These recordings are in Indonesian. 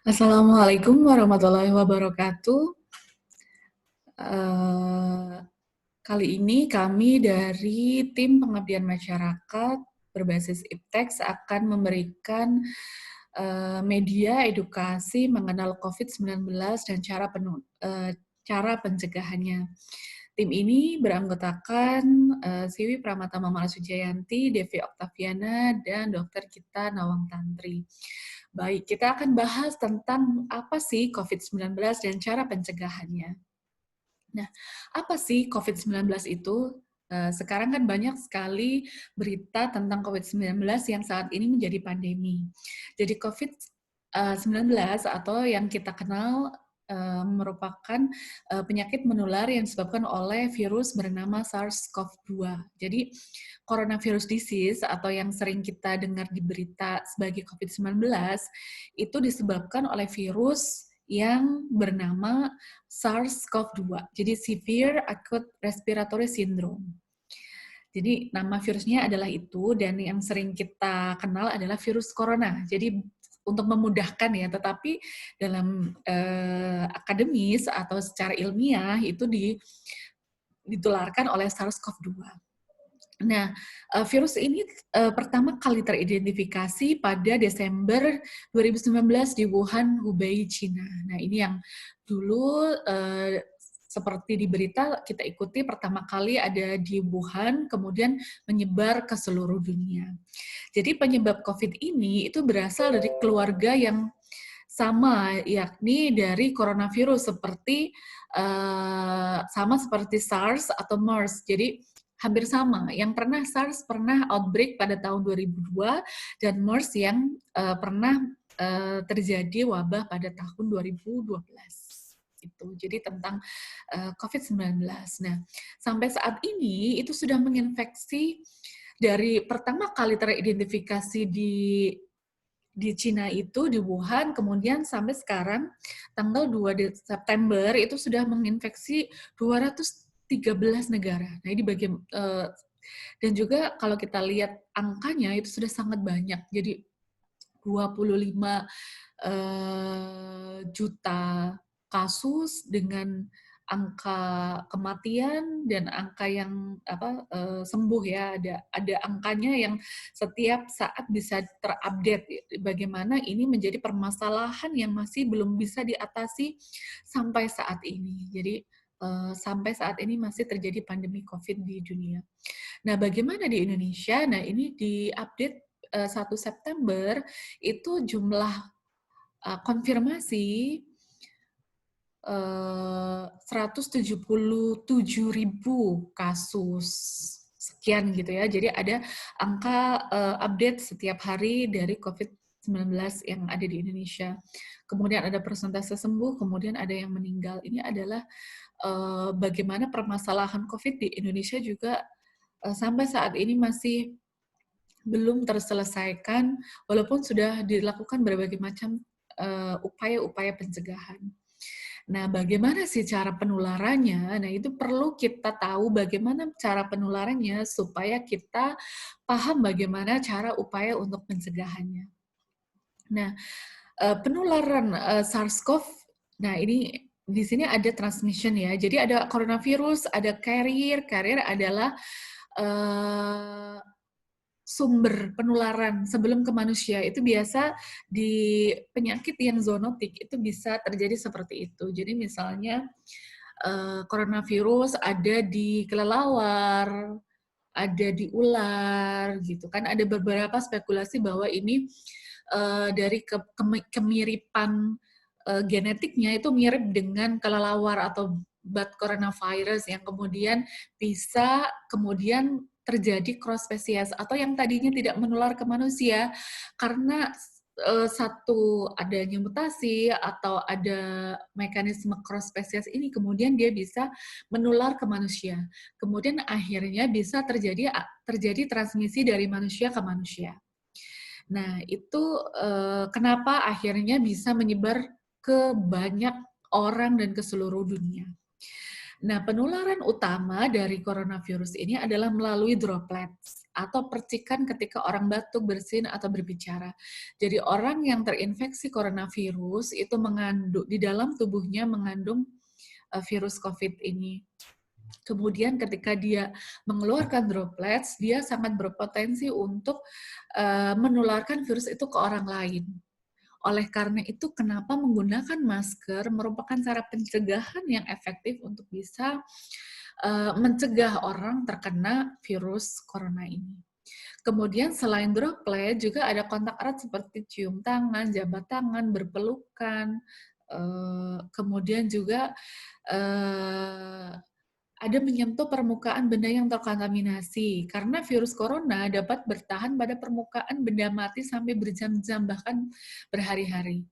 Assalamualaikum warahmatullahi wabarakatuh. Eh, Kali ini kami dari tim pengabdian masyarakat berbasis IPTEX akan memberikan media edukasi mengenal COVID-19 dan cara pencegahannya. Tim ini beranggotakan Siwi Pramatama Malasujayanti, Devi Oktaviana, dan Dr. Gita Nawang Tantri. Baik, kita akan bahas tentang apa sih COVID-19 dan cara pencegahannya. Nah, apa sih COVID-19 itu? Sekarang kan banyak sekali berita tentang COVID-19 yang saat ini menjadi pandemi. Jadi COVID-19 atau yang kita kenal merupakan penyakit menular yang disebabkan oleh virus bernama SARS-CoV-2. Jadi coronavirus disease atau yang sering kita dengar di berita sebagai COVID-19 itu disebabkan oleh virus yang bernama SARS-CoV-2. Jadi Severe Acute Respiratory Syndrome. Jadi nama virusnya adalah itu, dan yang sering kita kenal adalah virus corona. Jadi untuk memudahkan ya, tetapi dalam akademis atau secara ilmiah itu ditularkan oleh SARS-CoV-2. Nah, virus ini pertama kali teridentifikasi pada Desember 2019 di Wuhan, Hubei, China. Nah, ini yang dulu seperti di berita kita ikuti pertama kali ada di Wuhan, kemudian menyebar ke seluruh dunia. Jadi penyebab COVID ini itu berasal dari keluarga yang sama, yakni dari coronavirus sama seperti SARS atau MERS. Jadi hampir sama. Yang pernah SARS pernah outbreak pada tahun 2002 dan MERS yang pernah terjadi wabah pada tahun 2012. Itu. Jadi tentang COVID-19. Nah, sampai saat ini itu sudah menginfeksi dari pertama kali teridentifikasi di Cina itu, di Wuhan, kemudian sampai sekarang tanggal 2 September itu sudah menginfeksi 213 negara. Nah, ini dan juga kalau kita lihat angkanya itu sudah sangat banyak. Jadi 25 juta kasus dengan angka kematian dan angka yang sembuh ya, ada angkanya yang setiap saat bisa terupdate, bagaimana ini menjadi permasalahan yang masih belum bisa diatasi sampai saat ini. Jadi sampai saat ini masih terjadi pandemi COVID di dunia. Nah, bagaimana di Indonesia? Nah, ini diupdate 1 September itu jumlah konfirmasi 177.000 kasus sekian gitu ya. Jadi ada angka update setiap hari dari COVID-19 yang ada di Indonesia. Kemudian ada persentase sembuh, kemudian ada yang meninggal. Ini adalah bagaimana permasalahan COVID di Indonesia juga sampai saat ini masih belum terselesaikan, walaupun sudah dilakukan berbagai macam upaya-upaya pencegahan. Nah, bagaimana sih cara penularannya? Nah, itu perlu kita tahu bagaimana cara penularannya supaya kita paham bagaimana cara upaya untuk pencegahannya. Nah, penularan SARS-CoV, nah ini di sini ada transmission ya. Jadi ada coronavirus, ada carrier. Carrier adalah sumber penularan sebelum ke manusia. Itu biasa di penyakit yang zoonotik itu bisa terjadi seperti itu. Jadi misalnya coronavirus ada di kelelawar, ada di ular gitu kan. Ada beberapa spekulasi bahwa ini dari kemiripan genetiknya itu mirip dengan kelelawar atau bat coronavirus yang kemudian bisa terjadi cross spesies atau yang tadinya tidak menular ke manusia karena satu adanya mutasi atau ada mekanisme cross spesies ini, kemudian dia bisa menular ke manusia. Kemudian akhirnya bisa terjadi transmisi dari manusia ke manusia. Nah, itu kenapa akhirnya bisa menyebar ke banyak orang dan ke seluruh dunia. Nah, penularan utama dari coronavirus ini adalah melalui droplets atau percikan ketika orang batuk, bersin, atau berbicara. Jadi orang yang terinfeksi coronavirus itu mengandung di dalam tubuhnya mengandung virus COVID ini. Kemudian ketika dia mengeluarkan droplets, dia sangat berpotensi untuk menularkan virus itu ke orang lain. Oleh karena itu, kenapa menggunakan masker merupakan cara pencegahan yang efektif untuk bisa mencegah orang terkena virus corona ini. Kemudian selain droplet, juga ada kontak erat seperti cium tangan, jabat tangan, berpelukan, kemudian juga ada menyentuh permukaan benda yang terkontaminasi, karena virus corona dapat bertahan pada permukaan benda mati sampai berjam-jam, bahkan berhari-hari.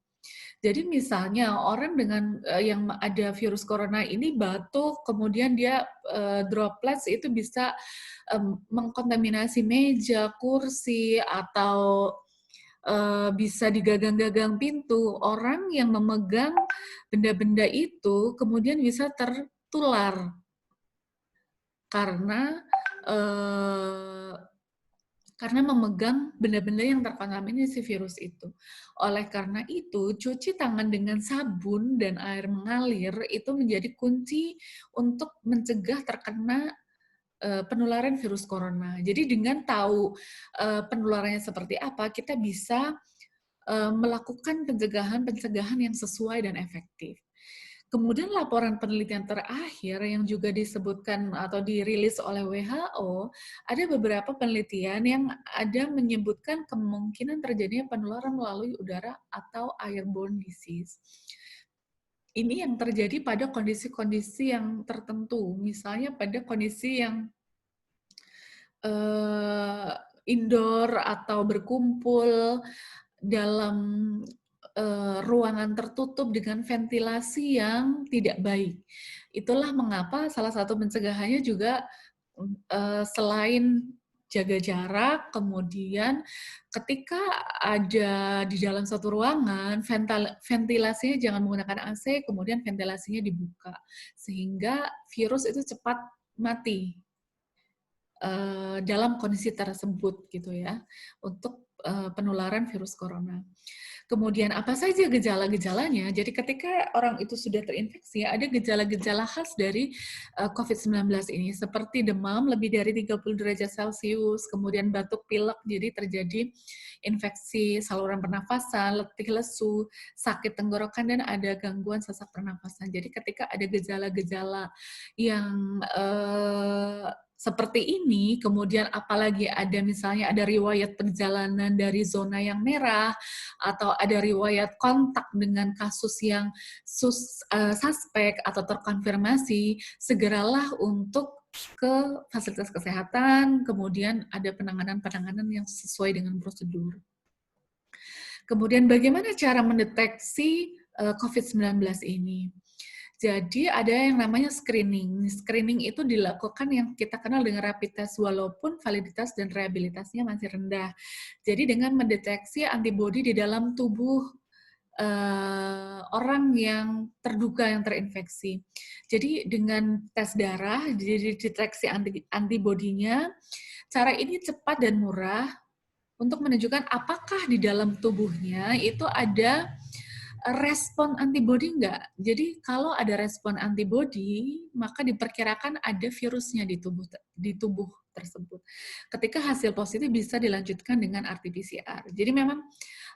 Jadi misalnya orang dengan yang ada virus corona ini batuk, kemudian dia droplets itu bisa mengkontaminasi meja, kursi, atau bisa digagang-gagang pintu. Orang yang memegang benda-benda itu kemudian bisa tertular karena memegang benda-benda yang terkontaminasi virus itu. Oleh karena itu, cuci tangan dengan sabun dan air mengalir itu menjadi kunci untuk mencegah terkena penularan virus corona. Jadi dengan tahu penularannya seperti apa, kita bisa melakukan pencegahan yang sesuai dan efektif. Kemudian laporan penelitian terakhir yang juga disebutkan atau dirilis oleh WHO, ada beberapa penelitian yang ada menyebutkan kemungkinan terjadinya penularan melalui udara atau airborne disease. Ini yang terjadi pada kondisi-kondisi yang tertentu, misalnya pada kondisi yang indoor atau berkumpul dalam ruangan tertutup dengan ventilasi yang tidak baik. Itulah mengapa salah satu pencegahannya juga selain jaga jarak, kemudian ketika ada di dalam satu ruangan, ventilasinya jangan menggunakan AC, kemudian ventilasinya dibuka, sehingga virus itu cepat mati dalam kondisi tersebut gitu ya, untuk penularan virus corona. Kemudian apa saja gejala-gejalanya? Jadi ketika orang itu sudah terinfeksi, ada gejala-gejala khas dari COVID-19 ini, seperti demam lebih dari 30 derajat Celcius, kemudian batuk pilek, jadi terjadi infeksi saluran pernafasan, letih lesu, sakit tenggorokan, dan ada gangguan sesak pernafasan. Jadi ketika ada gejala-gejala yang seperti ini, kemudian apalagi ada misalnya ada riwayat perjalanan dari zona yang merah, atau ada riwayat kontak dengan kasus yang suspek atau terkonfirmasi, segeralah untuk ke fasilitas kesehatan, kemudian ada penanganan-penanganan yang sesuai dengan prosedur. Kemudian bagaimana cara mendeteksi COVID-19 ini? Jadi ada yang namanya screening. Screening itu dilakukan yang kita kenal dengan rapid test, walaupun validitas dan reliabilitasnya masih rendah. Jadi dengan mendeteksi antibodi di dalam tubuh orang yang terduga yang terinfeksi. Jadi dengan tes darah, dideteksi antibodinya, cara ini cepat dan murah untuk menunjukkan apakah di dalam tubuhnya itu ada respon antibodi enggak. Jadi kalau ada respon antibodi, maka diperkirakan ada virusnya di tubuh tersebut. Ketika hasil positif bisa dilanjutkan dengan RT-PCR. Jadi memang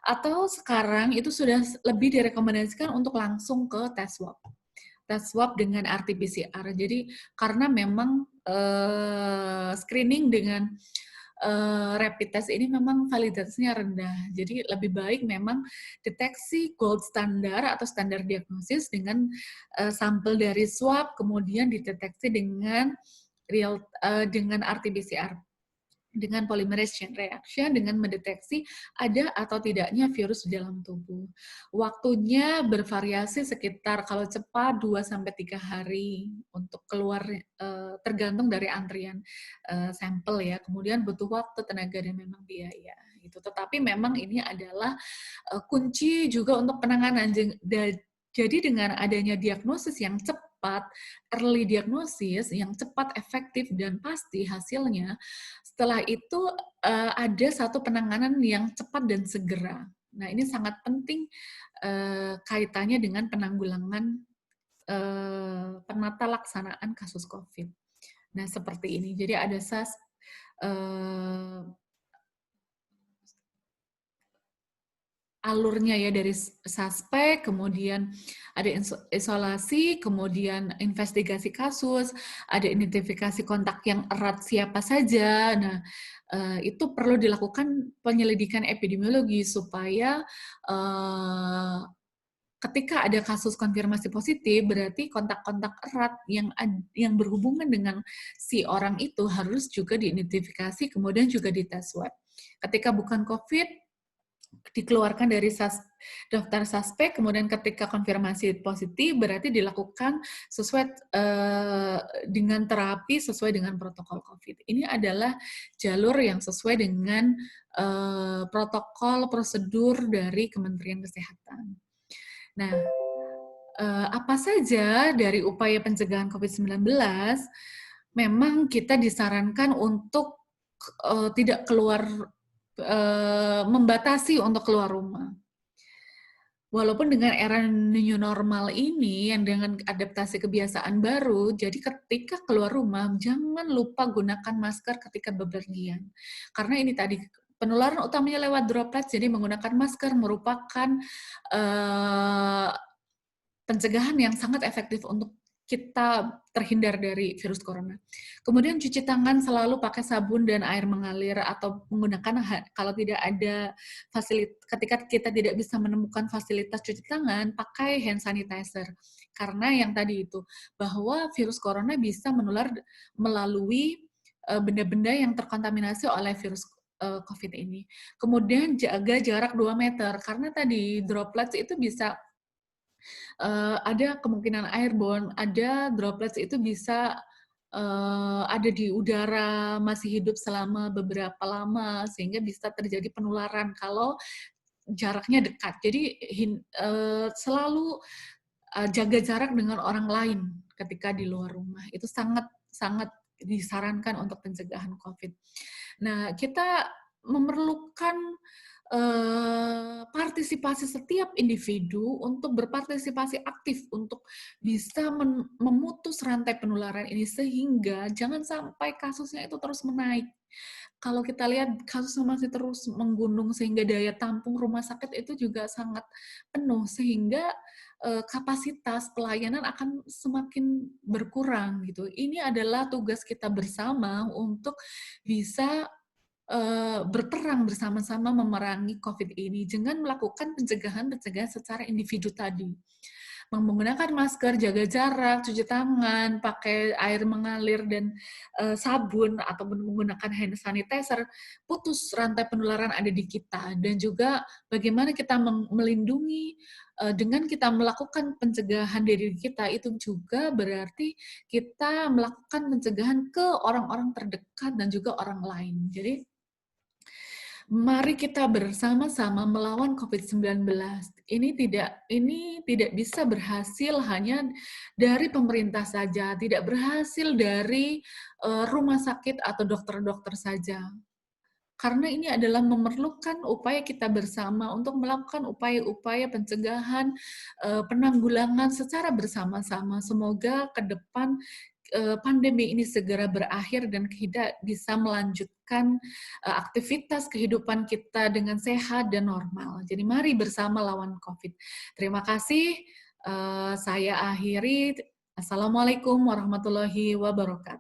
atau sekarang itu sudah lebih direkomendasikan untuk langsung ke tes swab. Tes swab dengan RT-PCR. Jadi karena memang screening dengan rapid test ini memang validitasnya rendah. Jadi lebih baik memang deteksi gold standar atau standar diagnosis dengan sampel dari swab, kemudian dideteksi dengan dengan RT-PCR, dengan polymerase chain reaction, dengan mendeteksi ada atau tidaknya virus di dalam tubuh. Waktunya bervariasi sekitar kalau cepat 2-3 hari untuk keluar, tergantung dari antrian sampel ya. Kemudian butuh waktu, tenaga, dan memang biaya gitu. Tetapi memang ini adalah kunci juga untuk penanganan. Jadi dengan adanya diagnosis yang cepat cepat, early diagnosis yang cepat, efektif, dan pasti hasilnya, setelah itu ada satu penanganan yang cepat dan segera. Nah, ini sangat penting kaitannya dengan penanggulangan penata laksanaan kasus COVID. Nah, seperti ini. Jadi ada alurnya ya dari suspek, kemudian ada isolasi, kemudian investigasi kasus, ada identifikasi kontak yang erat siapa saja. Nah, itu perlu dilakukan penyelidikan epidemiologi supaya ketika ada kasus konfirmasi positif, berarti kontak-kontak erat yang berhubungan dengan si orang itu harus juga diidentifikasi, kemudian juga dites swab. Ketika bukan COVID, dikeluarkan dari daftar suspek, kemudian ketika konfirmasi positif berarti dilakukan sesuai dengan terapi sesuai dengan protokol COVID. Ini adalah jalur yang sesuai dengan protokol prosedur dari Kementerian Kesehatan. Nah, apa saja dari upaya pencegahan COVID-19 memang kita disarankan untuk tidak keluar, membatasi untuk keluar rumah. Walaupun dengan era new normal ini, yang dengan adaptasi kebiasaan baru, jadi ketika keluar rumah, jangan lupa gunakan masker ketika bepergian. Karena ini tadi, penularan utamanya lewat droplets, jadi menggunakan masker merupakan pencegahan yang sangat efektif untuk kita terhindar dari virus corona. Kemudian cuci tangan selalu pakai sabun dan air mengalir atau menggunakan, kalau tidak ada ketika kita tidak bisa menemukan fasilitas cuci tangan, pakai hand sanitizer. Karena yang tadi itu, bahwa virus corona bisa menular melalui benda-benda yang terkontaminasi oleh virus COVID ini. Kemudian jaga jarak 2 meter, karena tadi droplets itu bisa ada kemungkinan airborne, ada droplets itu bisa ada di udara, masih hidup selama beberapa lama, sehingga bisa terjadi penularan kalau jaraknya dekat. Jadi selalu jaga jarak dengan orang lain ketika di luar rumah. Itu sangat disarankan untuk pencegahan COVID. Nah, kita memerlukan partisipasi setiap individu untuk berpartisipasi aktif untuk bisa memutus rantai penularan ini, sehingga jangan sampai kasusnya itu terus menaik. Kalau kita lihat kasusnya masih terus menggunung sehingga daya tampung rumah sakit itu juga sangat penuh, sehingga kapasitas pelayanan akan semakin berkurang gitu. Ini adalah tugas kita bersama untuk bisa berperang bersama-sama memerangi COVID ini dengan melakukan pencegahan-pencegahan secara individu tadi. Menggunakan masker, jaga jarak, cuci tangan, pakai air mengalir dan sabun, atau menggunakan hand sanitizer, putus rantai penularan ada di kita. Dan juga bagaimana kita melindungi dengan kita melakukan pencegahan diri kita, itu juga berarti kita melakukan pencegahan ke orang-orang terdekat dan juga orang lain. Jadi mari kita bersama-sama melawan COVID-19. Ini tidak bisa berhasil hanya dari pemerintah saja, tidak berhasil dari rumah sakit atau dokter-dokter saja. Karena ini adalah memerlukan upaya kita bersama untuk melakukan upaya-upaya pencegahan, penanggulangan secara bersama-sama. Semoga ke depan pandemi ini segera berakhir dan kita bisa melanjutkan aktivitas kehidupan kita dengan sehat dan normal. Jadi mari bersama lawan COVID. Terima kasih. Saya akhiri. Assalamualaikum warahmatullahi wabarakatuh.